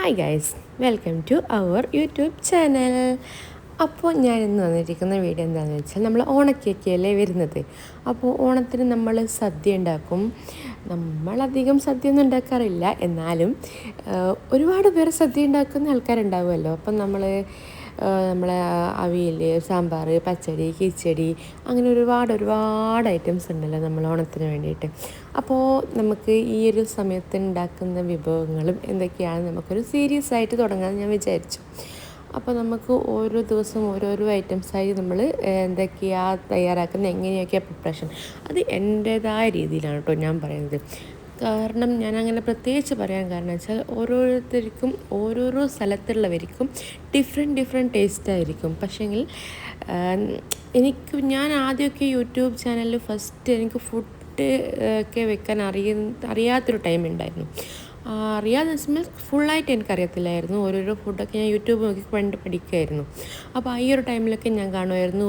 Hi guys, welcome to our YouTube channel. അപ്പോൾ ഞാൻ ഇന്ന് വന്നിരിക്കുന്ന വീഡിയോ എന്താണെന്ന് വെച്ചാൽ നമ്മൾ ഓണക്കേക്കല്ലേ വരുന്നത്. അപ്പോൾ ഓണത്തിന് നമ്മൾ സദ്യ ഉണ്ടാക്കും. നമ്മളധികം സദ്യ ഒന്നും ഉണ്ടാക്കാറില്ല, എന്നാലും ഒരുപാട് പേർ സദ്യ ഉണ്ടാക്കുന്ന ആൾക്കാരുണ്ടാവുമല്ലോ. അപ്പം നമ്മളെ അവിയൽ, സാമ്പാർ, പച്ചടി, കിച്ചടി, അങ്ങനെ ഒരുപാട് ഐറ്റംസ് ഉണ്ടല്ലോ നമ്മൾ ഓണത്തിന് വേണ്ടിയിട്ട്. അപ്പോൾ നമുക്ക് ഈ ഒരു സമയത്ത് ഉണ്ടാക്കുന്ന വിഭവങ്ങളും എന്തൊക്കെയാണ് നമുക്കൊരു സീരീസ് ആയിട്ട് തുടങ്ങാമെന്ന് ഞാൻ വിചാരിച്ചു. അപ്പോൾ നമുക്ക് ഓരോ ദിവസവും ഓരോരോ ഐറ്റംസായി നമ്മൾ എന്തൊക്കെയാണ് തയ്യാറാക്കുന്നത്, എങ്ങനെയൊക്കെയാണ് പ്രിപ്പറേഷൻ, അത് എൻ്റേതായ രീതിയിലാണ് കേട്ടോ ഞാൻ പറയുന്നത്. കാരണം ഞാനങ്ങനെ പ്രത്യേകിച്ച് പറയാൻ കാരണം വെച്ചാൽ ഓരോരുത്തർക്കും ഓരോരോ സ്ഥലത്തുള്ളവർക്കും ഡിഫറെൻറ്റ് ടേസ്റ്റ് ആയിരിക്കും. പക്ഷേങ്കിൽ ഞാൻ ആദ്യമൊക്കെ യൂട്യൂബ് ചാനലിൽ ഫസ്റ്റ് എനിക്ക് ഫുഡ് ഒക്കെ വെക്കാൻ അറിയാത്തൊരു ടൈം ഉണ്ടായിരുന്നു. അറിയാതെ മീൻസ് ഫുള്ളായിട്ട് എനിക്കറിയത്തില്ലായിരുന്നു. ഓരോരോ ഫുഡൊക്കെ ഞാൻ യൂട്യൂബ് നോക്കി കണ്ട് പഠിക്കുമായിരുന്നു. അപ്പോൾ ഈ ഒരു ടൈമിലൊക്കെ ഞാൻ കാണുമായിരുന്നു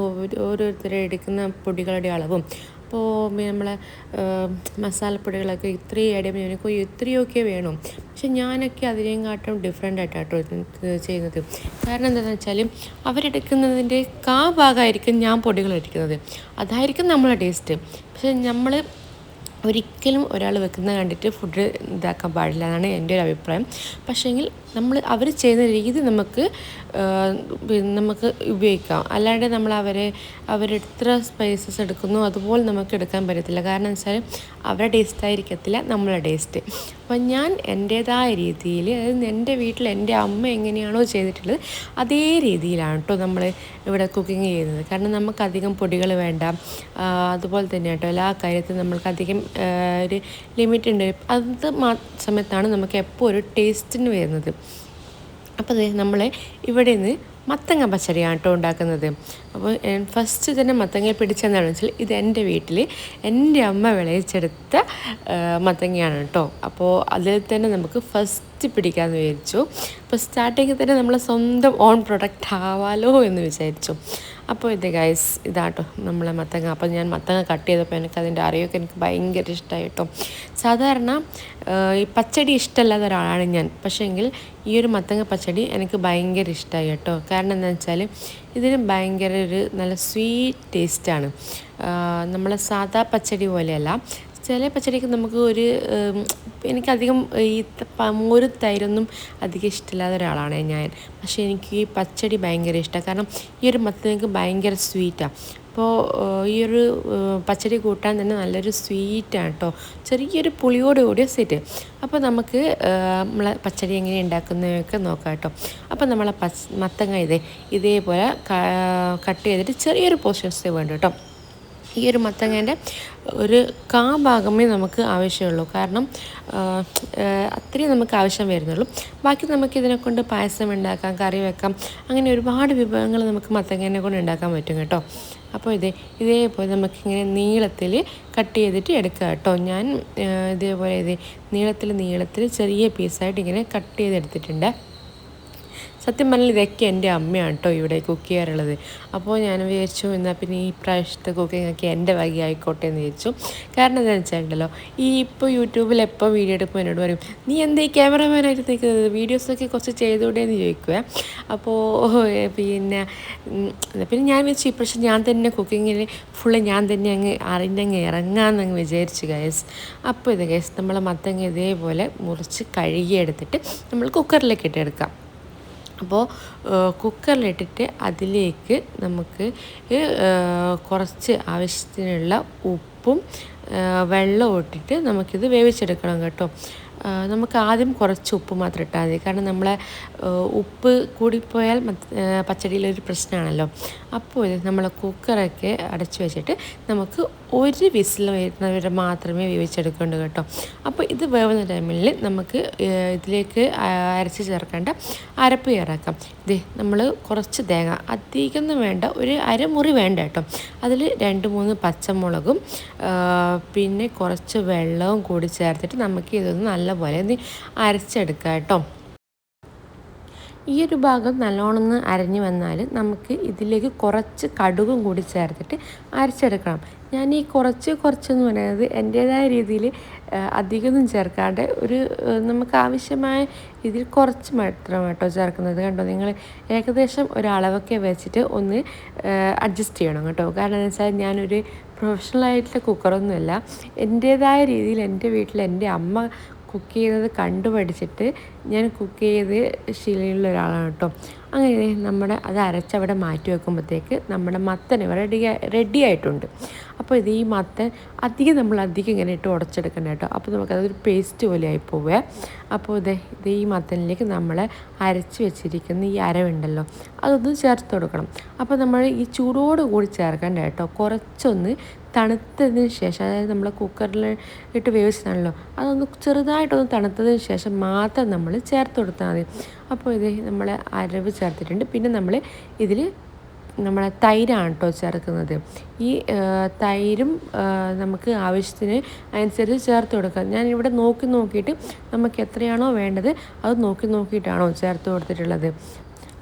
ഓരോരുത്തരെ എടുക്കുന്ന പൊടികളുടെ അളവും. അപ്പോൾ നമ്മളെ മസാലപ്പൊടികളൊക്കെ ഇത്രയും ഇടുമ്പോൾ എനിക്ക് ഇത്രയൊക്കെ വേണം. പക്ഷെ ഞാനൊക്കെ അതിനെയും കാട്ടും ഡിഫറെൻ്റ് ആയിട്ടാട്ടോ ചെയ്യുന്നത്. കാരണം എന്താണെന്ന് വെച്ചാൽ അവരെടുക്കുന്നതിൻ്റെ ഭാഗമായിരിക്കും ഞാൻ പൊടികൾ എടുക്കുന്നത്. അതായിരിക്കും നമ്മളെ ടേസ്റ്റ്. പക്ഷെ നമ്മൾ ഒരിക്കലും ഒരാൾ വെക്കുന്നത് കണ്ടിട്ട് ഫുഡ് ഇതാക്കാൻ പാടില്ല എന്നാണ് എൻ്റെ ഒരു അഭിപ്രായം. പക്ഷേങ്കിൽ അവർ ചെയ്യുന്ന രീതി നമുക്ക് ഉപയോഗിക്കാം. അല്ലാണ്ട് അവരെത്ര സ്പൈസസ് എടുക്കുന്നു അതുപോലെ നമുക്ക് എടുക്കാൻ പറ്റത്തില്ല. കാരണം എന്ന് വെച്ചാൽ അവരുടെ ടേസ്റ്റ് ആയിരിക്കത്തില്ല നമ്മളെ ടേസ്റ്റ്. അപ്പം ഞാൻ എൻ്റേതായ രീതിയിൽ, അതായത് എൻ്റെ വീട്ടിൽ എൻ്റെ അമ്മ എങ്ങനെയാണോ ചെയ്തിട്ടുള്ളത് അതേ രീതിയിലാണ് കേട്ടോ നമ്മൾ ഇവിടെ കുക്കിംഗ് ചെയ്യുന്നത്. കാരണം നമുക്കധികം പൊടികൾ വേണ്ട. അതുപോലെ തന്നെ കേട്ടോ എല്ലാ കാര്യത്തിലും നമ്മൾക്കധികം ഒരു ലിമിറ്റ് ഉണ്ട്. അത് സമയത്താണ് നമുക്ക് എപ്പോൾ ഒരു ടേസ്റ്റിന് വരുന്നത്. അപ്പോൾ നമ്മൾ ഇവിടെ നിന്ന് മത്തങ്ങ പച്ചടിയാണ് കേട്ടോ ഉണ്ടാക്കുന്നത്. അപ്പോൾ ഫസ്റ്റ് തന്നെ മത്തങ്ങ പിടിച്ചെന്താണെന്ന് വെച്ചാൽ ഇത് എൻ്റെ വീട്ടിൽ എൻ്റെ അമ്മ വിളയിച്ചെടുത്ത മത്തങ്ങയാണ് കേട്ടോ. അപ്പോൾ അതിൽ തന്നെ നമുക്ക് ഫസ്റ്റ് പിടിക്കാമെന്ന് വിചാരിച്ചു. അപ്പോൾ സ്റ്റാർട്ടിങ്ങിൽ തന്നെ നമ്മൾ സ്വന്തം ഓൺ പ്രൊഡക്റ്റ് ആവാലോ എന്ന് വിചാരിച്ചു. അപ്പോൾ ഇത് ഗൈസ് ഇതാട്ടോ നമ്മളെ മത്തങ്ങ. അപ്പോൾ ഞാൻ മത്തങ്ങ കട്ട് ചെയ്തപ്പോൾ അതിൻ്റെ അറിയൊക്കെ എനിക്ക് ഭയങ്കര ഇഷ്ടമായി കേട്ടോ. സാധാരണ ഈ പച്ചടി ഇഷ്ടമല്ലാത്ത ഒരാളാണ് ഞാൻ. പക്ഷേങ്കിൽ ഈ ഒരു മത്തങ്ങ പച്ചടി എനിക്ക് ഭയങ്കര ഇഷ്ടമായി കേട്ടോ. കാരണം എന്താണെന്ന് വെച്ചാൽ ഇതിന് ഭയങ്കര ഒരു നല്ല സ്വീറ്റ് ടേസ്റ്റാണ്. നമ്മളെ സാദാ പച്ചടി പോലെയല്ല. ചില പച്ചടിക്ക് നമുക്ക് എനിക്കധികം ഈ മോര് തൈരൊന്നും അധികം ഇഷ്ടമില്ലാത്ത ഒരാളാണ് ഞാൻ. പക്ഷേ എനിക്ക് ഈ പച്ചടി ഭയങ്കര ഇഷ്ടമാണ്. കാരണം ഈ ഒരു മത്തങ്ങക്ക് ഭയങ്കര സ്വീറ്റാണ്. അപ്പോൾ ഈ ഒരു പച്ചടി കൂട്ടാൻ തന്നെ നല്ലൊരു സ്വീറ്റാണ് കേട്ടോ. ചെറിയൊരു പുളിയോട് കൂടിയ സ്വീറ്റ്. അപ്പോൾ നമുക്ക് നമ്മളെ പച്ചടി എങ്ങനെ ഉണ്ടാക്കുന്നതൊക്കെ നോക്കാം കേട്ടോ. അപ്പോൾ നമ്മളെ മത്തങ്ങ ഇതേപോലെ കട്ട് ചെയ്തിട്ട് ചെറിയൊരു പോർഷൻസേ വേണ്ട കേട്ടോ. ഈ ഒരു മത്തങ്ങേൻ്റെ ഒരു ഭാഗമേ നമുക്ക് ആവശ്യമുള്ളൂ. കാരണം അത്രയും നമുക്ക് ആവശ്യം വരുന്നുള്ളൂ. ബാക്കി നമുക്ക് ഇതിനെ കൊണ്ട് പായസം ഉണ്ടാക്കാം, കറി വെക്കാം, അങ്ങനെ ഒരുപാട് വിഭവങ്ങൾ നമുക്ക് മത്തങ്ങേനെ കൊണ്ട് ഉണ്ടാക്കാൻ പറ്റും കേട്ടോ. അപ്പോൾ ഇതേപോലെ നമുക്കിങ്ങനെ നീളത്തിൽ കട്ട് ചെയ്തിട്ട് എടുക്കാം കേട്ടോ. ഞാൻ ഇതേപോലെ നീളത്തിൽ ചെറിയ പീസായിട്ട് ഇങ്ങനെ കട്ട് ചെയ്തെടുത്തിട്ടുണ്ട്. സത്യം പറഞ്ഞാൽ ഇതൊക്കെ എൻ്റെ അമ്മയാണ് കേട്ടോ ഇവിടെ കുക്ക് ചെയ്യാറുള്ളത്. അപ്പോൾ ഞാൻ വിചാരിച്ചു എന്നാൽ പിന്നെ ഈ പ്രാവശ്യത്തെ കുക്കിംഗ് ഒക്കെ എൻ്റെ വകയായിക്കോട്ടെ എന്ന് വിചാരിച്ചു. കാരണം എന്താണെന്ന് വെച്ചാലുണ്ടല്ലോ, ഇപ്പോൾ യൂട്യൂബിൽ എപ്പോൾ വീഡിയോ എടുക്കുമ്പോൾ എന്നോട് പറയും, നീ എന്താ ഈ ക്യാമറമാനായിട്ട് നിൽക്കുന്നത്, വീഡിയോസൊക്കെ കുറച്ച് ചെയ്തുകൂടെ എന്ന് ചോദിക്കുക. അപ്പോൾ പിന്നെ ഞാൻ വെച്ചു ഇപ്രാവശ്യം ഞാൻ തന്നെ കുക്കിങ്ങിൽ ഫുള്ള് ഞാൻ തന്നെ അങ്ങ് ഇറങ്ങാമെന്നങ്ങ് വിചാരിച്ചു ഗൈസ്. അപ്പോൾ ഗൈസ് നമ്മൾ മത്തങ്ങ ഇതേപോലെ മുറിച്ച് കഴുകിയെടുത്തിട്ട് നമ്മൾ കുക്കറിലേക്ക് ഇട്ടെടുക്കാം. അപ്പോൾ കുക്കറിലിട്ടിട്ട് അതിലേക്ക് നമുക്ക് കുറച്ച് ആവശ്യത്തിനുള്ള ഉപ്പും വെള്ളവും ഇട്ടിട്ട് നമുക്കിത് വേവിച്ചെടുക്കണം കേട്ടോ. നമുക്ക് ആദ്യം കുറച്ച് ഉപ്പ് മാത്രം ഇട്ടാൽ മതി. കാരണം നമ്മളെ ഉപ്പ് കൂടിപ്പോയാൽ പച്ചടിയിലൊരു പ്രശ്നമാണല്ലോ. അപ്പോൾ നമ്മൾ കുക്കറൊക്കെ അടച്ചു വെച്ചിട്ട് നമുക്ക് ഒരു വിസിൽ വരുന്നവരെ മാത്രമേ വേവിച്ചെടുക്കേണ്ടൂ കേട്ടോ. അപ്പോൾ ഇത് വേവുന്ന ടൈമിൽ നമുക്ക് ഇതിലേക്ക് അരച്ച് ചേർക്കേണ്ട അരപ്പ് ചേർക്കാം. നമ്മൾ കുറച്ച് തേങ്ങ, അധികമൊന്നും വേണ്ട, ഒരു അരമുറി വേണ്ട കേട്ടോ. അതിൽ 2-3 പച്ചമുളകും പിന്നെ കുറച്ച് വെള്ളവും കൂടി ചേർത്തിട്ട് നമുക്ക് ഇതൊന്ന് നല്ലപോലെ അരച്ചെടുക്കാം കേട്ടോ. ഈ ഒരു ഭാഗം നല്ലോണം അരഞ്ഞു വന്നാൽ നമുക്ക് ഇതിലേക്ക് കുറച്ച് കടുകും കൂടി ചേർത്തിട്ട് അരച്ചെടുക്കണം. ഞാൻ ഈ കുറച്ചെന്ന് പറയുന്നത് എൻ്റേതായ രീതിയിൽ അധികമൊന്നും ചേർക്കാണ്ട് ഒരു നമുക്ക് ആവശ്യമായ ഇതിൽ കുറച്ച് മാത്രം കേട്ടോ ചേർക്കുന്നത്. കണ്ടോ നിങ്ങൾ, ഏകദേശം ഒരളവൊക്കെ വെച്ചിട്ട് ഒന്ന് അഡ്ജസ്റ്റ് ചെയ്യണം കേട്ടോ. കാരണം എന്ന് വെച്ചാൽ ഞാനൊരു പ്രൊഫഷണലായിട്ടുള്ള കുക്കറൊന്നുമല്ല. എൻ്റേതായ രീതിയിൽ എൻ്റെ വീട്ടിൽ എൻ്റെ അമ്മ കുക്ക് ചെയ്യുന്നത് കണ്ടു പഠിച്ചിട്ട് ഞാൻ കുക്ക് ചെയ്ത് ശീലമുള്ള ഒരാളാണ് കേട്ടോ. അങ്ങനെ നമ്മുടെ അത് അരച്ചവിടെ മാറ്റി വെക്കുമ്പോഴത്തേക്ക് നമ്മുടെ മത്തൻ റെഡി ആയിട്ടുണ്ട്. അപ്പോൾ ഈ മത്തൻ നമ്മൾ അധികം ഇങ്ങനെ ഇട്ട് ഉടച്ചെടുക്കണം കേട്ടോ. അപ്പോൾ നമുക്കതൊരു പേസ്റ്റ് പോലെ ആയി പോവേ. അപ്പോൾ ഈ മത്തനിലേക്ക് നമ്മൾ അരച്ച് വെച്ചിരിക്കുന്ന ഈ അരവുണ്ടല്ലോ അതൊന്ന് ചേർത്ത് കൊടുക്കണം. അപ്പോൾ നമ്മൾ ഈ ചൂടോട് കൂടി ചേർക്കേണ്ട കേട്ടോ. കുറച്ചൊന്ന് തണുത്തതിന് ശേഷം, അതായത് നമ്മൾ കുക്കറിൽ ഇട്ട് വേവിച്ചതാണല്ലോ, അതൊന്ന് ചെറുതായിട്ടൊന്ന് തണുത്തതിന് ശേഷം മാത്രം നമ്മൾ ചേർത്ത് കൊടുത്താൽ മതി. അപ്പോൾ നമ്മൾ അരവ് ചേർത്തിട്ടുണ്ട്. പിന്നെ നമ്മൾ ഇതിൽ നമ്മളെ തൈരാണ് കേട്ടോ ചേർക്കുന്നത്. ഈ തൈരും നമുക്ക് ആവശ്യത്തിന് അനുസരിച്ച് ചേർത്ത് കൊടുക്കാം. ഞാനിവിടെ നോക്കിയിട്ട് നമുക്ക് എത്രയാണോ വേണ്ടത് അത് നോക്കിയിട്ടാണോ ചേർത്ത് കൊടുത്തിട്ടുള്ളത്.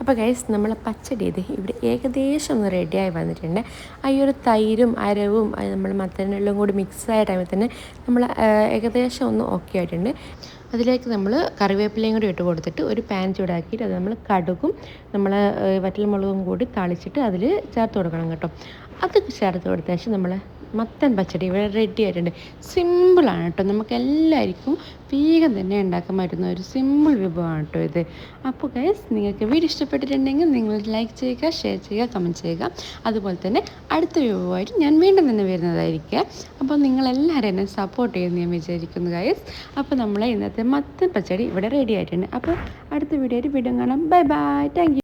അപ്പോൾ ഗൈസ്, നമ്മളെ പച്ചടി ഇവിടെ ഏകദേശം ഒന്ന് റെഡിയായി വന്നിട്ടുണ്ട്. ഈ ഒരു തൈരും അരവും നമ്മൾ മത്തനെല്ലാം കൂടി മിക്സായ ടൈമിൽ തന്നെ നമ്മൾ ഏകദേശം ഒന്ന് ഓക്കെ ആയിട്ടുണ്ട്. അതിലേക്ക് നമ്മൾ കറിവേപ്പിലയും കൂടി ഇട്ട് കൊടുത്തിട്ട് ഒരു പാൻ ചൂടാക്കിയിട്ട് അത് നമ്മൾ കടുകും നമ്മൾ വറ്റൽമുളകും കൂടി താളിച്ചിട്ട് അതിൽ ചേർത്ത് കൊടുക്കണം കേട്ടോ. അത് ചേർത്ത് കൊടുത്ത ശേഷം നമ്മൾ മത്തൻ പച്ചടി ഇവിടെ റെഡി ആയിട്ടുണ്ട്. സിമ്പിളാണ് കേട്ടോ, നമുക്ക് എല്ലാവർക്കും വേഗം തന്നെ ഉണ്ടാക്കാൻ പറ്റുന്ന ഒരു സിമ്പിൾ വിഭവമാണ് കേട്ടോ ഇത്. അപ്പോൾ ഗൈസ്, നിങ്ങൾക്ക് വീഡിയോ ഇഷ്ടപ്പെട്ടിട്ടുണ്ടെങ്കിൽ നിങ്ങൾ ലൈക്ക് ചെയ്യുക, ഷെയർ ചെയ്യുക, കമൻറ്റ് ചെയ്യുക. അതുപോലെ തന്നെ അടുത്ത വിഭവമായിട്ട് ഞാൻ വീണ്ടും തന്നെ വരുന്നതായിരിക്കും. അപ്പോൾ നിങ്ങളെല്ലാവരും എന്നെ സപ്പോർട്ട് ചെയ്യുമെന്ന് ഞാൻ വിചാരിക്കുന്നു ഗൈസ്. അപ്പോൾ നമ്മളെ ഇന്നത്തെ മത്തൻ പച്ചടി ഇവിടെ റെഡി ആയിട്ടുണ്ട്. അപ്പോൾ അടുത്ത വീഡിയോ ആയിട്ട് വീണ്ടും കാണാം. Bye bye, thank you.